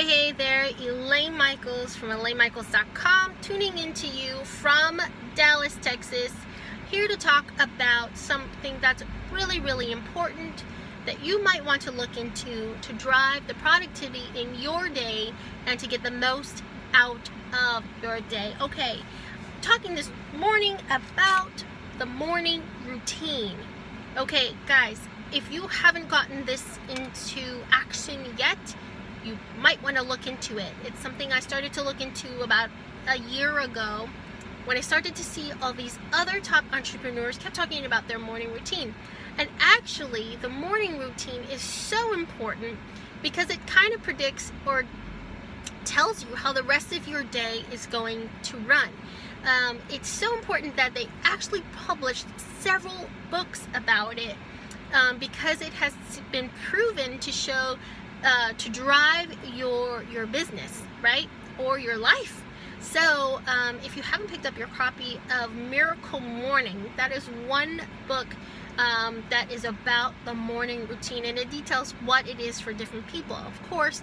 Hey there, Elaine Michaels from ElaineMichaels.com, tuning into you from Dallas, Texas, here to talk about something that's really important that you might want to look into to drive the productivity in your day and to get the most out of your day. Okay, talking this morning about the morning routine. Okay, guys, if you haven't gotten this into action yet, you might want to look into it. It's something I started to look into about a year ago when I started to see all these other top entrepreneurs kept talking about their morning routine. And actually, the morning routine is so important because it kind of predicts or tells you how the rest of your day is going to run. It's so important that they actually published several books about it because it has been proven to show to drive your business, right? Or your life. So if you haven't picked up your copy of Miracle Morning, that is one book that is about the morning routine, and it details what it is for different people. Of course,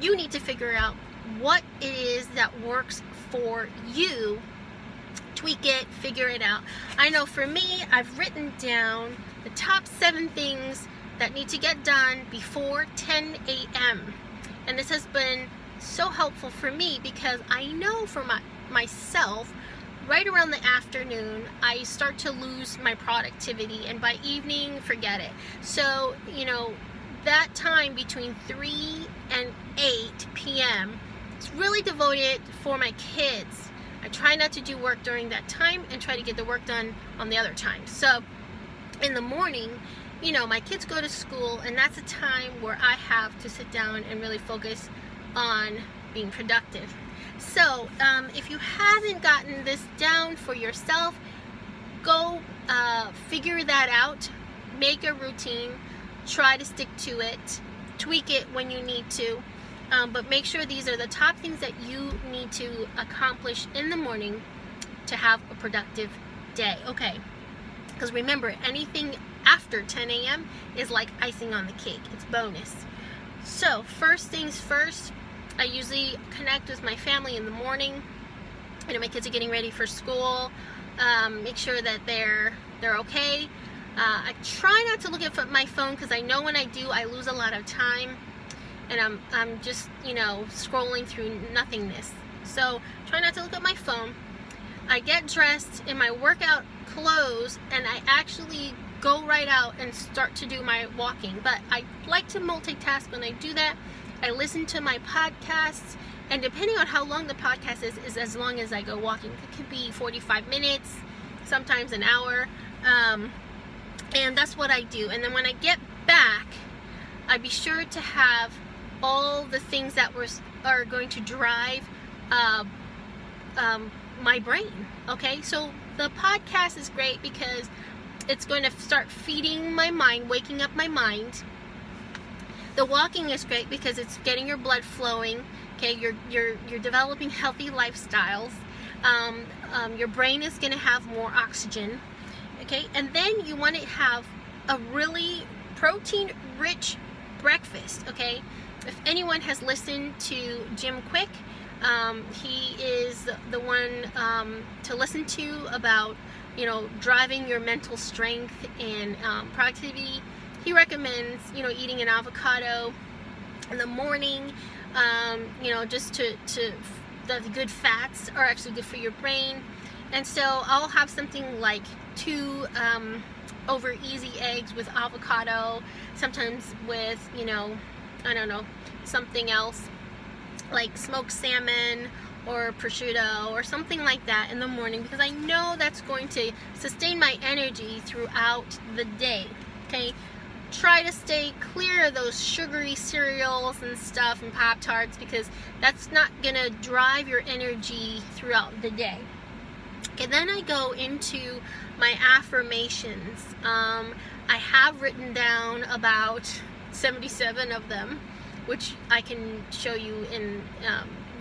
you need to figure out what it is that works for you, tweak it, figure it out. I know for me, I've written down the top 7 things that need to get done before 10 a.m. And this has been so helpful for me because I know for myself, right around the afternoon, I start to lose my productivity, and by evening, forget it. So, that time between 3 and 8 p.m. is really devoted for my kids. I try not to do work during that time and try to get the work done on the other time. So, in the morning, my kids go to school, and that's a time where I have to sit down and really focus on being productive. So, if you haven't gotten this down for yourself, go figure that out, make a routine, try to stick to it, tweak it when you need to, but make sure these are the top things that you need to accomplish in the morning to have a productive day. Okay, because remember, anything after 10 a.m. is like icing on the cake. It's bonus. So first things first, I usually connect with my family in the morning. My kids are getting ready for school. Make sure that they're okay. I try not to look at my phone because I know when I do, I lose a lot of time, and I'm just scrolling through nothingness. So try not to look at my phone. I get dressed in my workout clothes, and I actually go right out and start to do my walking. But I like to multitask when I do that. I listen to my podcasts, and depending on how long the podcast is as long as I go walking. It could be 45 minutes, sometimes an hour, and that's what I do. And then when I get back, I be sure to have all the things that are going to drive my brain. Okay, so the podcast is great because it's going to start feeding my mind, waking up my mind. The walking is great because it's getting your blood flowing. Okay, you're developing healthy lifestyles. Your brain is going to have more oxygen. Okay, and then you want to have a really protein-rich breakfast. Okay, if anyone has listened to Jim Kwik, he is the one to listen to about driving your mental strength and productivity. He recommends eating an avocado in the morning. Just to the good fats are actually good for your brain. And so I'll have something like 2 over easy eggs with avocado, sometimes with something else like smoked salmon or prosciutto or something like that in the morning, because I know that's going to sustain my energy throughout the day. Okay, try to stay clear of those sugary cereals and stuff and Pop-Tarts, because that's not gonna drive your energy throughout the day. Okay, then I go into my affirmations. I have written down about 77 of them, which I can show you in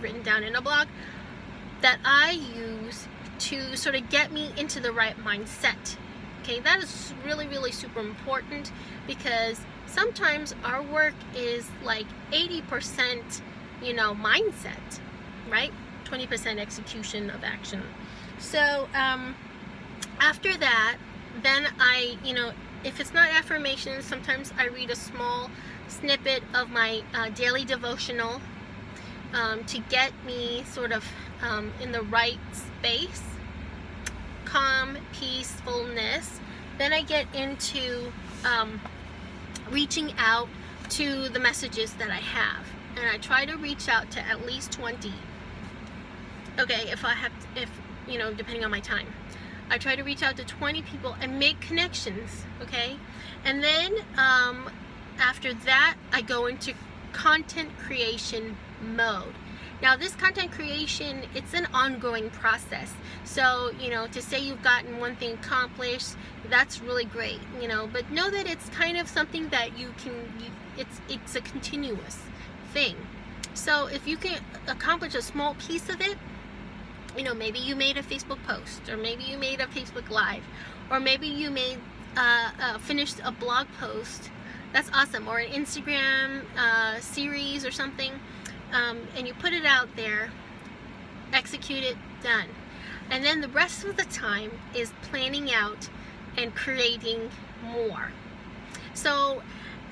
written down in a blog, that I use to sort of get me into the right mindset. Okay, that is really super important, because sometimes our work is like 80% mindset, right? 20% execution of action. So after that, then I, if it's not affirmations, sometimes I read a small snippet of my daily devotional to get me sort of in the right space, calm, peacefulness. Then I get into reaching out to the messages that I have, and I try to reach out to at least 20. Okay, if depending on my time, I try to reach out to 20 people and make connections. Okay, and then after that, I go into content creation mode. Now, this content creation, it's an ongoing process. So, to say you've gotten one thing accomplished, that's really great, but know that it's kind of something that it's a continuous thing. So if you can accomplish a small piece of it, maybe you made a Facebook post, or maybe you made a Facebook Live, or maybe you made finished a blog post. That's awesome. Or an Instagram series or something, and you put it out there, execute it, done. And then the rest of the time is planning out and creating more. So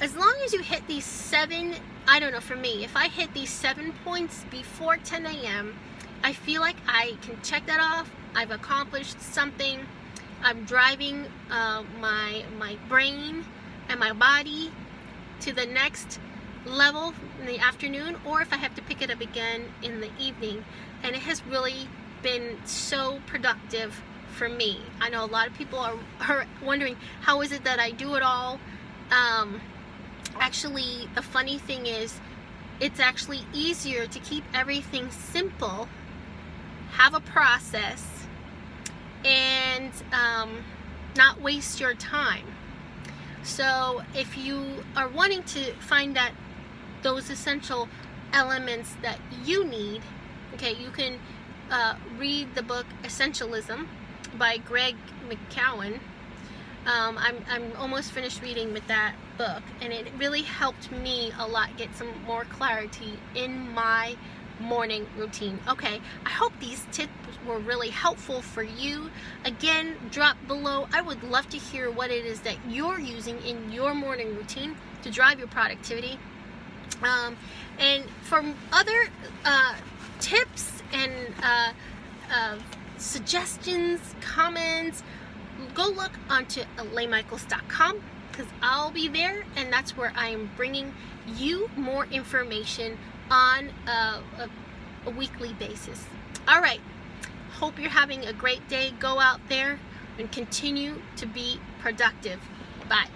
as long as you hit these 7, I don't know, for me, if I hit these 7 points before 10 a.m., I feel like I can check that off. I've accomplished something. I'm driving my brain and my body to the next level in the afternoon, or if I have to pick it up again in the evening. And it has really been so productive for me. I know a lot of people are wondering, how is it that I do it all? Actually, the funny thing is, it's actually easier to keep everything simple, have a process, and not waste your time. So if you are wanting to find those essential elements that you need, okay, you can read the book Essentialism by Greg McKeown. I'm almost finished reading with that book, and it really helped me a lot get some more clarity in my morning routine. Okay, I hope these tips were really helpful for you. Again, drop below. I would love to hear what it is that you're using in your morning routine to drive your productivity. And for other tips and suggestions, comments, go look onto ElaineMichaels.com, because I'll be there, and that's where I am bringing you more information on a weekly basis. All right, hope you're having a great day. Go out there and continue to be productive. Bye.